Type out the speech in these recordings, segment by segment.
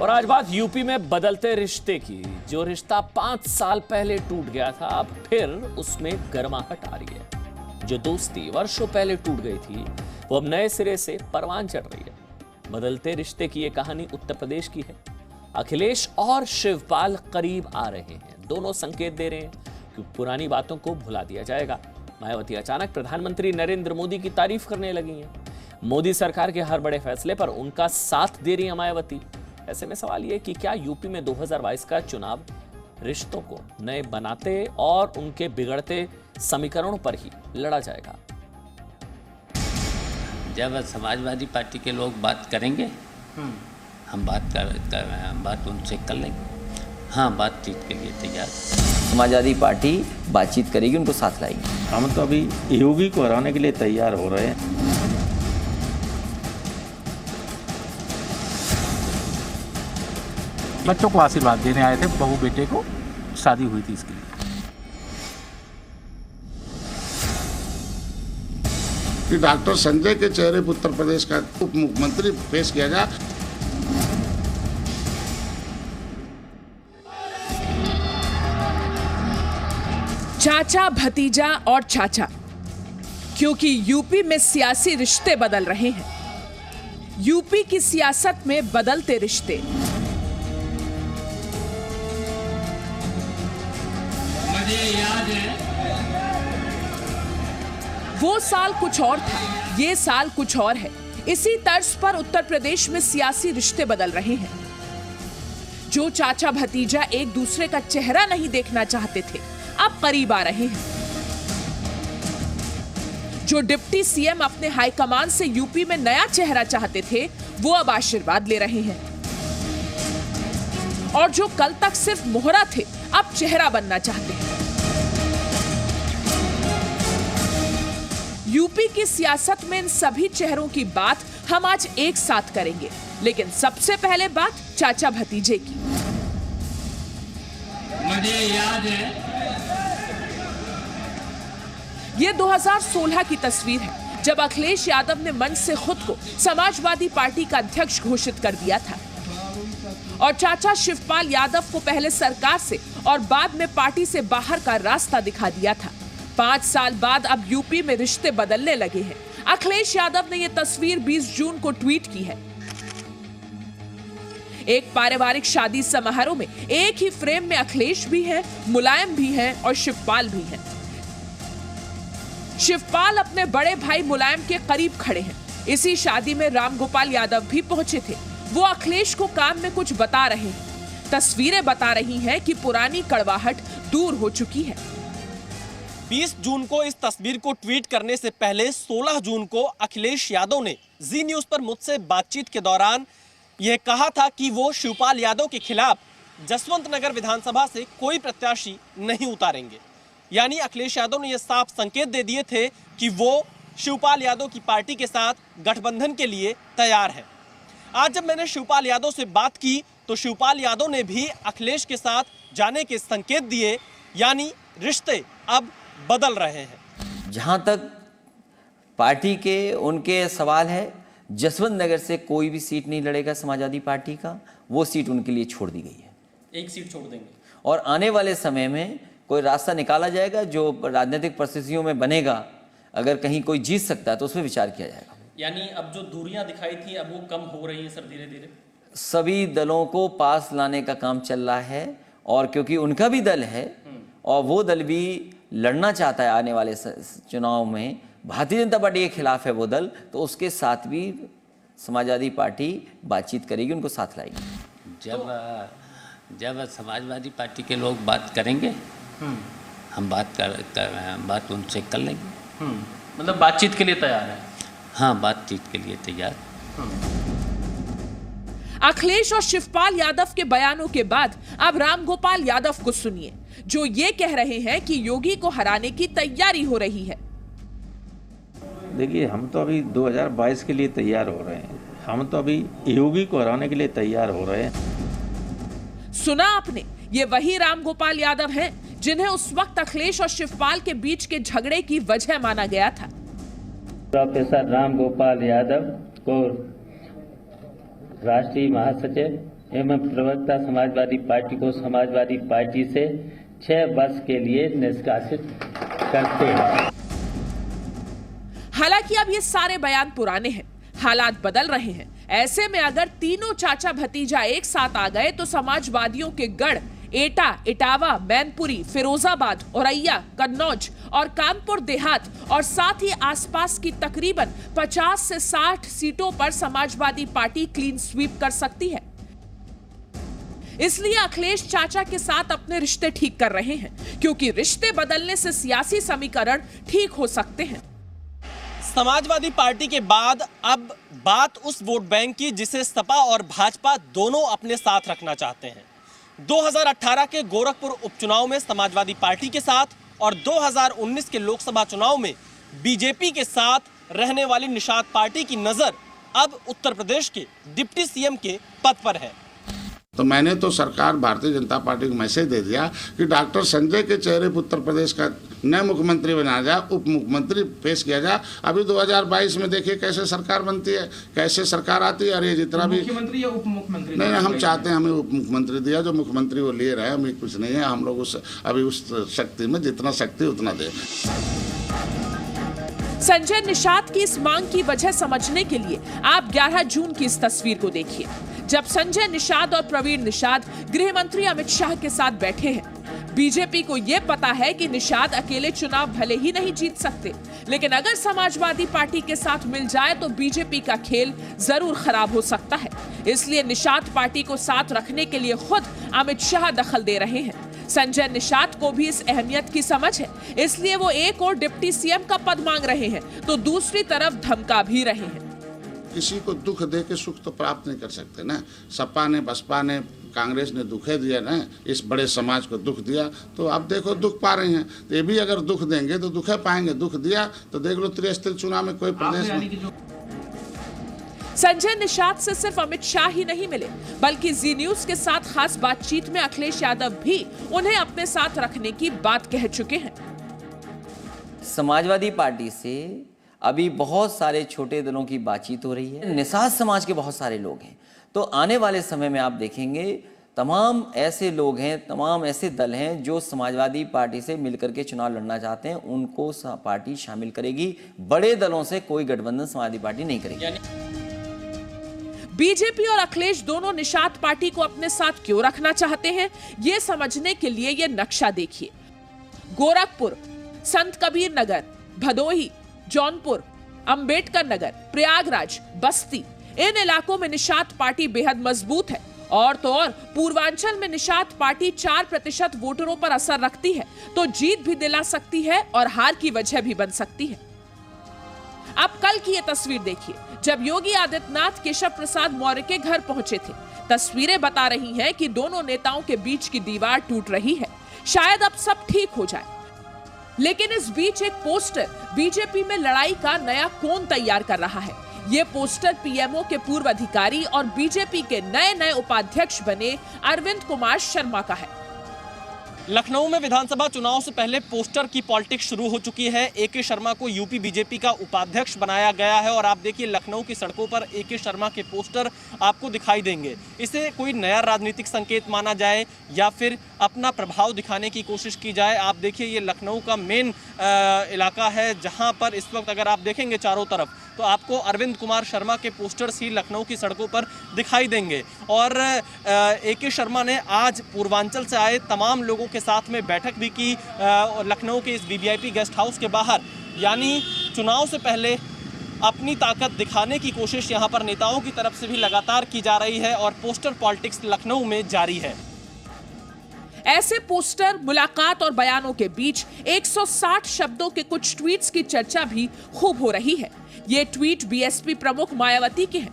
और आज बात यूपी में बदलते रिश्ते की। जो रिश्ता 5 साल पहले टूट गया था, अब फिर उसमें गर्माहट आ रही है। जो दोस्ती वर्षों पहले टूट गई थी, वो अब नए सिरे से परवान चढ़ रही है। बदलते रिश्ते की ये कहानी उत्तर प्रदेश की है। अखिलेश और शिवपाल करीब आ रहे हैं। दोनों संकेत दे रहे हैं कि पुरानी बातों को भुला दिया जाएगा। मायावती अचानक प्रधानमंत्री नरेंद्र मोदी की तारीफ करने लगी हैं। मोदी सरकार के हर बड़े फैसले पर उनका साथ दे रही है मायावती। ऐसे में सवाल यह कि क्या यूपी में 2022 का चुनाव रिश्तों को नए बनाते और उनके बिगड़ते समीकरणों पर ही लड़ा जाएगा? जब समाजवादी पार्टी के लोग बात करेंगे, हम बात उनसे कर लेंगे। हाँ, बातचीत के लिए तैयार। समाजवादी पार्टी बातचीत करेगी, उनको साथ लाएगी। हम तो अभी योगी को हराने के लिए तैयार हो रहे हैं। बच्चों को आशीर्वाद देने आए थे, बहू बेटे को शादी हुई थी इसके लिए। कि डॉक्टर संजय के चेहरे पर उत्तर प्रदेश का उप मुख्यमंत्री पेश किया गया। चाचा, भतीजा और चाचा, क्योंकि यूपी में सियासी रिश्ते बदल रहे हैं। यूपी की सियासत में बदलते रिश्ते। मुझे याद है वो साल कुछ और था, ये साल कुछ और है। इसी तर्ज पर उत्तर प्रदेश में सियासी रिश्ते बदल रहे हैं। जो चाचा भतीजा एक दूसरे का चेहरा नहीं देखना चाहते थे, अब करीब आ रहे हैं। जो डिप्टी सीएम अपने हाईकमान से यूपी में नया चेहरा चाहते थे, वो अब आशीर्वाद ले रहे हैं। और जो कल तक सिर्फ मोहरा थे, अब चेहरा बनना चाहते हैं। यूपी की सियासत में इन सभी चेहरों की बात हम आज एक साथ करेंगे, लेकिन सबसे पहले बात चाचा भतीजे की। मुझे याद है ये 2016 की तस्वीर है, जब अखिलेश यादव ने मंच से खुद को समाजवादी पार्टी का अध्यक्ष घोषित कर दिया था और चाचा शिवपाल यादव को पहले सरकार से और बाद में पार्टी से बाहर का रास्ता दिखा दिया था। 5 साल बाद अब यूपी में रिश्ते बदलने लगे हैं। अखिलेश यादव ने यह तस्वीर 20 जून को ट्वीट की है। एक पारिवारिक शादी समारोह में एक ही फ्रेम में अखिलेश भी है, मुलायम भी है और शिवपाल भी है। शिवपाल अपने बड़े भाई मुलायम के करीब खड़े हैं। इसी शादी में रामगोपाल यादव भी पहुंचे थे। वो अखिलेश को काम में कुछ बता रहे हैं। तस्वीरें बता रही हैं कि पुरानी कड़वाहट दूर हो चुकी है। 20 जून को इस तस्वीर को ट्वीट करने से पहले 16 जून को अखिलेश यादव ने जी न्यूज पर मुझसे बातचीत के दौरान यह कहा था कि वो शिवपाल यादव के खिलाफ जसवंत नगर विधानसभा से कोई प्रत्याशी नहीं उतारेंगे। यानी अखिलेश यादव ने यह साफ संकेत दे दिए थे कि वो शिवपाल यादव की पार्टी के साथ गठबंधन के लिए तैयार है। आज जब मैंने शिवपाल यादव से बात की तो शिवपाल यादव ने भी अखिलेश के साथ जाने के संकेत दिए, यानी रिश्ते अब बदल रहे हैं। जहां तक पार्टी के उनके सवाल है, जसवंत नगर से कोई भी सीट नहीं लड़ेगा समाजवादी पार्टी का। वो सीट उनके लिए छोड़ दी गई है। एक सीट छोड़ देंगे और आने वाले समय में कोई रास्ता निकाला जाएगा जो राजनीतिक परिस्थितियों में बनेगा। अगर कहीं कोई जीत सकता है तो उसमें विचार किया जाएगा। यानी अब जो दूरियां दिखाई थी अब वो कम हो रही हैं सर, धीरे धीरे सभी दलों को पास लाने का काम चल रहा है। और क्योंकि उनका भी दल है और वो दल भी लड़ना चाहता है आने वाले चुनाव में, भारतीय जनता पार्टी के खिलाफ है वो दल, तो उसके साथ भी समाजवादी पार्टी बातचीत करेगी, उनको साथ लाएगी। जब समाजवादी पार्टी के लोग बात करेंगे, हम बात उनसे कर लेंगे। मतलब बातचीत के लिए तैयार है। हाँ, बातचीत के लिए तैयार। अखिलेश और शिवपाल यादव के बयानों के बाद अब रामगोपाल यादव को सुनिए, जो ये कह रहे हैं कि योगी को हराने की तैयारी हो रही है। देखिए, हम तो अभी 2022 के लिए तैयार हो रहे हैं। हम तो अभी योगी को हराने के लिए तैयार हो रहे हैं। सुना आपने, ये वही रामगोपाल यादव हैं जिन्हें उस वक्त अखिलेश और शिवपाल के बीच के झगड़े की वजह माना गया था। प्रोफेसर रामगोपाल यादव को राष्ट्रीय महासचिव एवं प्रवक्ता समाजवादी पार्टी को समाजवादी पार्टी से 6 वर्ष के लिए निष्कासित करते हैं। हालांकि अब ये सारे बयान पुराने हैं, हालात बदल रहे हैं। ऐसे में अगर तीनों चाचा भतीजा एक साथ आ गए तो समाजवादियों के गढ़ एटा, इटावा, मैनपुरी, फिरोजाबाद, औरैया, कन्नौज और कानपुर देहात और साथ ही आसपास की तकरीबन 50 से 60 सीटों पर समाजवादी पार्टी क्लीन स्वीप कर सकती है। इसलिए अखिलेश चाचा के साथ अपने रिश्ते ठीक कर रहे हैं, क्योंकि रिश्ते बदलने से सियासी समीकरण ठीक हो सकते हैं। समाजवादी पार्टी के बाद अब बात उस वोट बैंक की जिसे सपा और भाजपा दोनों अपने साथ रखना चाहते हैं। 2018 के गोरखपुर उपचुनाव में समाजवादी पार्टी के साथ और 2019 के लोकसभा चुनाव में बीजेपी के साथ रहने वाली निषाद पार्टी की नजर अब उत्तर प्रदेश के डिप्टी सीएम के पद पर है। तो मैंने तो सरकार भारतीय जनता पार्टी को मैसेज दे दिया कि डॉक्टर संजय के चेहरे पर उत्तर प्रदेश का नया मुख्यमंत्री बनाया जाए, उप मुख्यमंत्री पेश किया जाए। अभी 2022 में देखिए कैसे सरकार बनती है, कैसे सरकार आती है। और ये जितना भी मुख्यमंत्री या उप मुख्यमंत्री नहीं, हम चाहते हैं हमें उप मुख्यमंत्री दिया, जो मुख्यमंत्री वो ले रहे हैं, हमें कुछ नहीं है। हम लोग उस शक्ति में जितना शक्ति उतना दें। संजय निषाद की इस मांग की वजह समझने के लिए आप 11 जून की इस तस्वीर को देखिए, जब संजय निषाद और प्रवीण निषाद गृह मंत्री अमित शाह के साथ बैठे हैं। बीजेपी को यह पता है कि निषाद अकेले चुनाव भले ही नहीं जीत सकते, लेकिन अगर समाजवादी पार्टी के साथ मिल जाए तो बीजेपी का खेल जरूर खराब हो सकता है। इसलिए निषाद पार्टी को साथ रखने के लिए खुद अमित शाह दखल दे रहे हैं। संजय निषाद को भी इस अहमियत की समझ है, इसलिए वो एक और डिप्टी सीएम का पद मांग रहे हैं तो दूसरी तरफ धमका भी रहे हैं। किसी को दुख दे के सुख तो प्राप्त नहीं कर सकते ना। सपा ने, बसपा ने, कांग्रेस ने दुखे दिया ना, इस बड़े समाज को दुख दिया, तो अब देखो दुख पा रहे हैं। तो ये भी अगर दुख देंगे तो दुखे पाएंगे। दुख दिया तो देख लो त्रिस्तरीय चुनाव में कोई प्रदेश में। संजय निषाद से सिर्फ अमित शाह ही नहीं मिले, बल्कि जी न्यूज के साथ खास बातचीत में अखिलेश यादव भी उन्हें अपने साथ रखने की बात कह चुके हैं। समाजवादी पार्टी से अभी बहुत सारे छोटे दलों की बातचीत हो रही है। निषाद समाज के बहुत सारे लोग हैं, तो आने वाले समय में आप देखेंगे तमाम ऐसे लोग हैं, तमाम ऐसे दल हैं जो समाजवादी पार्टी से मिलकर के चुनाव लड़ना चाहते हैं, उनको पार्टी शामिल करेगी। बड़े दलों से कोई गठबंधन समाजवादी पार्टी नहीं करेगी। बीजेपी और अखिलेश दोनों निषाद पार्टी को अपने साथ क्यों रखना चाहते हैं, ये समझने के लिए ये नक्शा देखिए। गोरखपुर, संत कबीर नगर, भदोही, जौनपुर, अंबेडकर नगर, प्रयागराज, बस्ती, इन इलाकों में निषाद पार्टी बेहद मजबूत है। और तो और पूर्वांचल में निषाद पार्टी 4% वोटरों पर असर रखती है, तो जीत भी दिला सकती है और हार की वजह भी बन सकती है। अब कल की ये तस्वीर देखिए, जब योगी आदित्यनाथ केशव प्रसाद मौर्य के घर पहुंचे थे। तस्वीरें बता रही हैं कि दोनों नेताओं के बीच की दीवार टूट रही है। शायद अब सब ठीक हो जाए, लेकिन इस बीच एक पोस्टर बीजेपी में लड़ाई का नया कोण तैयार कर रहा है। ये पोस्टर पीएमओ के पूर्व अधिकारी और बीजेपी के नए उपाध्यक्ष बने अरविंद कुमार शर्मा का है। लखनऊ में विधानसभा चुनाव से पहले पोस्टर की पॉलिटिक्स शुरू हो चुकी है। एके शर्मा को यूपी बीजेपी का उपाध्यक्ष बनाया गया है और आप देखिए लखनऊ की सड़कों पर एके शर्मा के पोस्टर आपको दिखाई देंगे। इसे कोई नया राजनीतिक संकेत माना जाए या फिर अपना प्रभाव दिखाने की कोशिश की जाए। आप देखिए ये लखनऊ का मेन इलाका है, जहां पर इस वक्त अगर आप देखेंगे चारों तरफ तो आपको अरविंद कुमार शर्मा के पोस्टर्स ही लखनऊ की सड़कों पर दिखाई देंगे। और एके शर्मा ने आज पूर्वांचल से आए तमाम लोगों के साथ में बैठक भी की लखनऊ के इस वीवीआईपी गेस्ट हाउस के बाहर। यानी चुनाव से पहले अपनी ताकत दिखाने की कोशिश यहां पर नेताओं की तरफ से भी लगातार की जा रही है और पोस्टर पॉलिटिक्स लखनऊ में जारी है। ऐसे पोस्टर, मुलाकात और बयानों के बीच 160 शब्दों के कुछ ट्वीट्स की चर्चा भी खूब हो रही है। ये ट्वीट बीएसपी प्रमुख मायावती के हैं।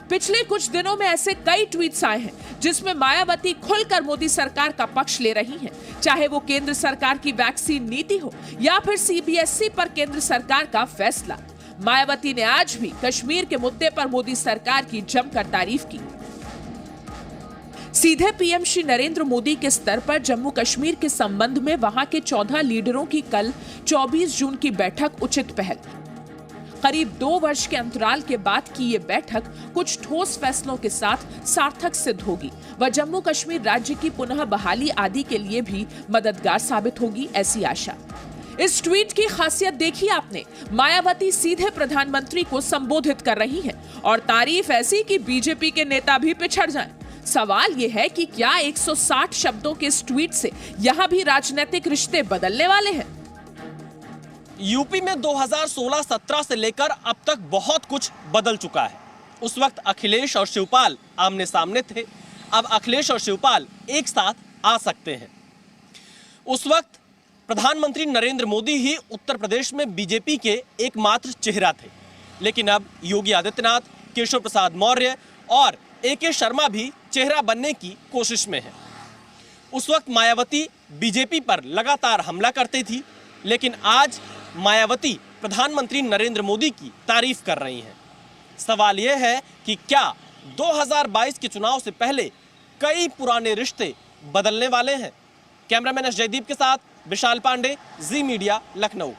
पिछले कुछ दिनों में ऐसे कई ट्वीट्स आए हैं जिसमें मायावती खुलकर मोदी सरकार का पक्ष ले रही हैं, चाहे वो केंद्र सरकार की वैक्सीन नीति हो या फिर सीबीएसई पर केंद्र सरकार का फैसला। मायावती ने आज भी कश्मीर के मुद्दे पर मोदी सरकार की जमकर तारीफ की। सीधे पीएम श्री नरेंद्र मोदी के स्तर पर जम्मू कश्मीर के संबंध में वहां के 14 लीडरों की कल 24 जून की बैठक उचित पहल। करीब 2 वर्ष के अंतराल के बाद की ये बैठक कुछ ठोस फैसलों के साथ सार्थक सिद्ध होगी व जम्मू कश्मीर राज्य की पुनः बहाली आदि के लिए भी मददगार साबित होगी, ऐसी आशा। इस ट्वीट की खासियत देखी आपने, मायावती सीधे प्रधानमंत्री को संबोधित कर रही हैं और तारीफ ऐसी कि बीजेपी के नेता भी पिछड़ जाएं। सवाल यह है कि क्या 160 शब्दों के इस ट्वीट से यहां भी राजनीतिक रिश्ते बदलने वाले हैं? यूपी में 2016-17 से लेकर अब तक बहुत कुछ बदल चुका है। उस वक्त अखिलेश और शिवपाल आमने सामने थे, अब अखिलेश और शिवपाल एक साथ आ सकते हैं। उस वक्त प्रधानमंत्री नरेंद्र मोदी ही उत्तर प्रदेश में बीजेपी के एकमात्र चेहरा थे, लेकिन अब योगी आदित्यनाथ, केशव प्रसाद मौर्य और AK शर्मा भी चेहरा बनने की कोशिश में है। उस वक्त मायावती बीजेपी पर लगातार हमला करती थी, लेकिन आज मायावती प्रधानमंत्री नरेंद्र मोदी की तारीफ कर रही हैं। सवाल यह है कि क्या 2022 के चुनाव से पहले कई पुराने रिश्ते बदलने वाले हैं? कैमरामैन एस जयदीप के साथ विशाल पांडे, जी मीडिया, लखनऊ।